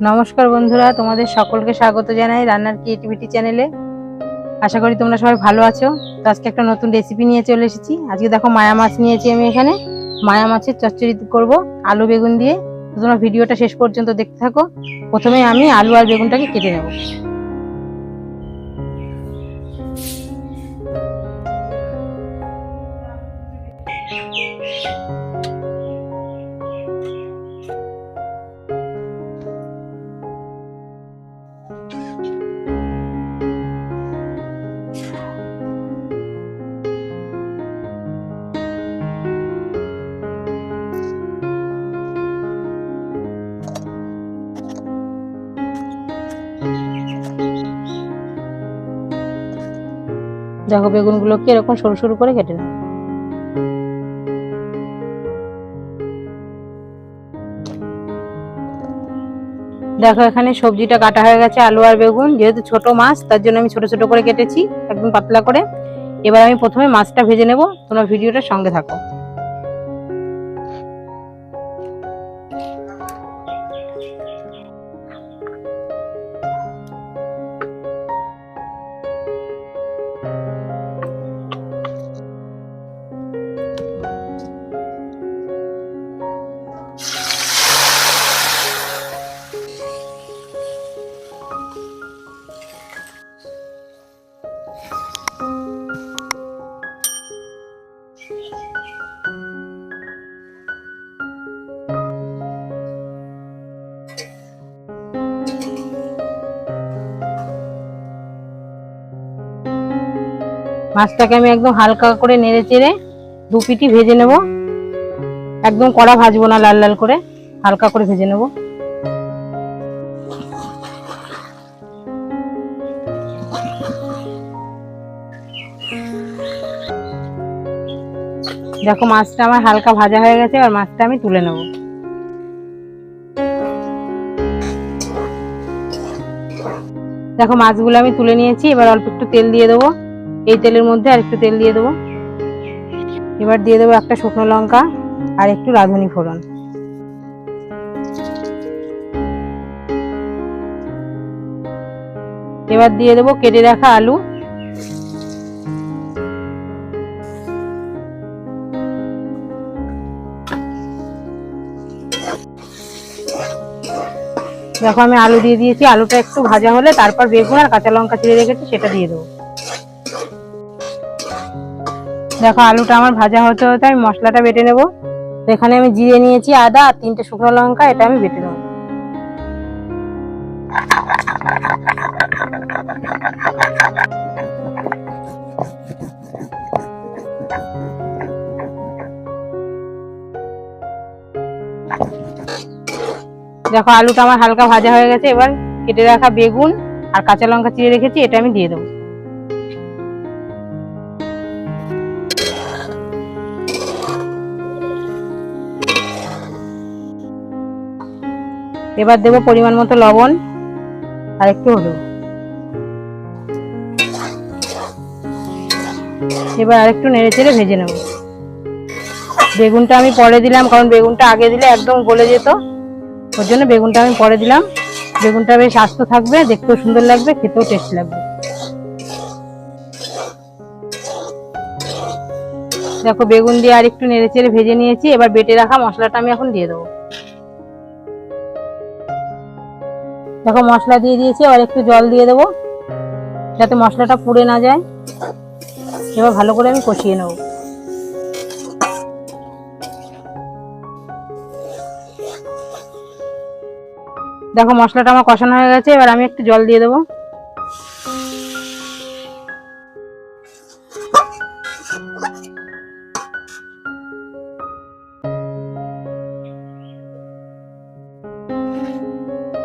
নমস্কার বন্ধুরা, তোমাদের সকলকে স্বাগত জানাই রান্নার ক্রিয়েটিভিটি চ্যানেলে। আশা করি তোমরা সবাই ভালো আছো। তো আজকে একটা নতুন রেসিপি নিয়ে চলে এসেছি। আজকে দেখো মায়া মাছ নিয়েছি আমি এখানে। মায়া মাছের চচ্চড়ি করব আলু বেগুন দিয়ে। তো তোমরা ভিডিওটা শেষ পর্যন্ত দেখতে থাকো। প্রথমে আমি আলু আর বেগুনটাকে কেটে নেব। দেখো বেগুনগুলোকে এরকম সরু সরু করে কেটে নেব। দেখো এখানে সবজিটা কাটা হয়ে গেছে, আলু আর বেগুন। যেহেতু ছোট মাছ তার জন্য আমি ছোট ছোট করে কেটেছি, একদম পাতলা করে। এবার আমি প্রথমে মাছটা ভেজে নেব, তোমরা ভিডিওটার সঙ্গে থাকো। মাছটাকে আমি একদম হালকা করে নেড়ে চেড়ে দু পিটি ভেজে নেব। একদম কড়া ভাজবো না, লাল লাল করে হালকা করে ভেজে নেব। দেখো মাছটা আমার হালকা ভাজা হয়ে গেছে, আর মাছটা আমি তুলে নেব। দেখো মাছগুলো আমি তুলে নিয়েছি। এবার অল্প একটু তেল দিয়ে দেবো। এই তেলের মধ্যে আর একটু তেল দিয়ে দেবো। এবার দিয়ে দেবো একটা শুকনো লঙ্কা আর একটু রাঁধুনি ফোড়ন। এবার দিয়ে দেবো কেটে রাখা আলু। দেখো আমি আলু দিয়ে দিয়েছি। আলুটা একটু ভাজা হলে তারপর বেগুন আর কাঁচা লঙ্কা চিড়ে রেখেছি সেটা দিয়ে দেবো। দেখো আলুটা আমার ভাজা হতে হতে আমি মশলাটা বেটে নেব। এখানে আমি জিরে নিয়েছি, আদা আর 3টে শুকনো লঙ্কা, এটা আমি বেটে নেব। দেখো আলুটা আমার হালকা ভাজা হয়ে গেছে। এবার কেটে রাখা বেগুন আর কাঁচা লঙ্কা চিড়ে রেখেছি এটা আমি দিয়ে দেবো। এবার দেবো পরিমাণ মতো লবণ আর একটু হলুদ। এবার আরেকটু নেড়ে চেড়ে ভেজে নেব। বেগুনটা আমি পরে দিলাম, কারণ বেগুনটা আগে দিলে একদম গলে যেত, ওর জন্য বেগুনটা আমি পরে দিলাম। বেগুনটা বেশ আস্ত থাকবে, দেখতেও সুন্দর লাগবে, খেতেও টেস্ট লাগবে। দেখো বেগুন দিয়ে আর একটু নেড়ে চেড়ে ভেজে নিয়েছি। এবার বেটে রাখা মশলাটা আমি এখন দিয়ে দেবো। দেখো মশলা দিয়ে দিয়েছি, আর একটু জল দিয়ে দেবো যাতে মশলাটা পুড়ে না যায়। এবার ভালো করে আমি কষিয়ে নেব। দেখো মশলাটা আমার কষানো হয়ে গেছে। এবার আমি একটু জল দিয়ে দেবো।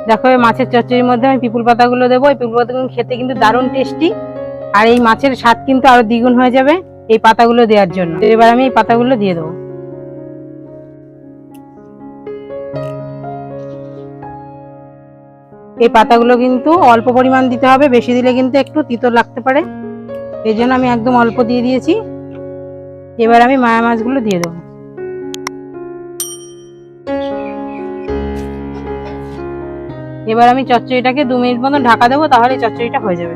দেখো এই মাছের চচ্চড়ির মধ্যে আমি পিপুল পাতাগুলো দেবো। এই পিপুল পাতাগুলো খেতে কিন্তু দারুণ টেস্টি, আর এই মাছের স্বাদ কিন্তু আরো দ্বিগুণ হয়ে যাবে এই পাতাগুলো দেওয়ার জন্য। এবার আমি এই পাতাগুলো দিয়ে দেবো। এই পাতাগুলো কিন্তু অল্প পরিমাণ দিতে হবে, বেশি দিলে কিন্তু একটু তিতো লাগতে পারে, এই জন্য আমি একদম অল্প দিয়ে দিয়েছি। এবার আমি মায়া মাছগুলো দিয়ে দেবো। এবার আমি চচ্চড়িটাকে 2 মিনিট মতো ঢাকা দেবো, তাহলে চচ্চড়িটা হয়ে যাবে।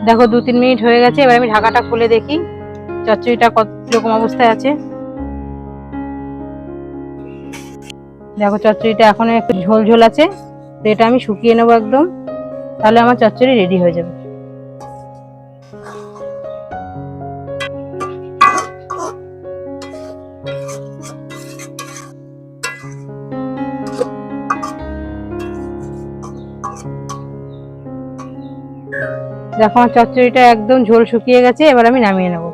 দেখো 2-3 মিনিট হয়ে গেছে। এবার আমি ঢাকাটা খুলে দেখি চচ্চড়িটা কিরকম অবস্থায় আছে। দেখো চচ্চড়িটা এখনো একটু ঝোল ঝোল আছে, তো এটা আমি শুকিয়ে নেবো একদম, তাহলে আমার চচ্চড়ি রেডি হয়ে যাবে। দেখো আমার চচ্চড়িটা একদম ঝোল শুকিয়ে গেছে, এবার আমি নামিয়ে নেব।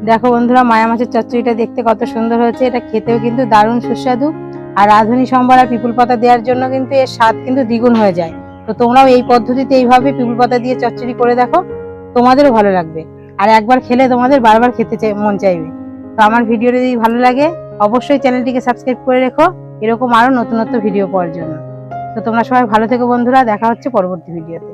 দেখো বন্ধুরা, মায়া মাছের চচ্চড়িটা দেখতে কত সুন্দর হয়েছে, এটা খেতেও কিন্তু দারুণ সুস্বাদু। আর রাঁধুনি সম্বর আর পিপুল পাতা দেওয়ার জন্য কিন্তু এর স্বাদ কিন্তু দ্বিগুণ হয়ে যায়। তো তোমরাও এই পদ্ধতিতে এইভাবে পিপুল পাতা দিয়ে চচ্চড়ি করে দেখো, তোমাদেরও ভালো লাগবে। আর একবার খেলে তোমাদের বারবার খেতে মন চাইবে। তো আমার ভিডিও যদি ভালো লাগে অবশ্যই চ্যানেলটিকে সাবস্ক্রাইব করে রেখো, এরকম আরো নতুন নতুন ভিডিও পাওয়ার জন্য। তো তোমরা সবাই ভালো থেকো বন্ধুরা, দেখা হচ্ছে পরবর্তী ভিডিওতে।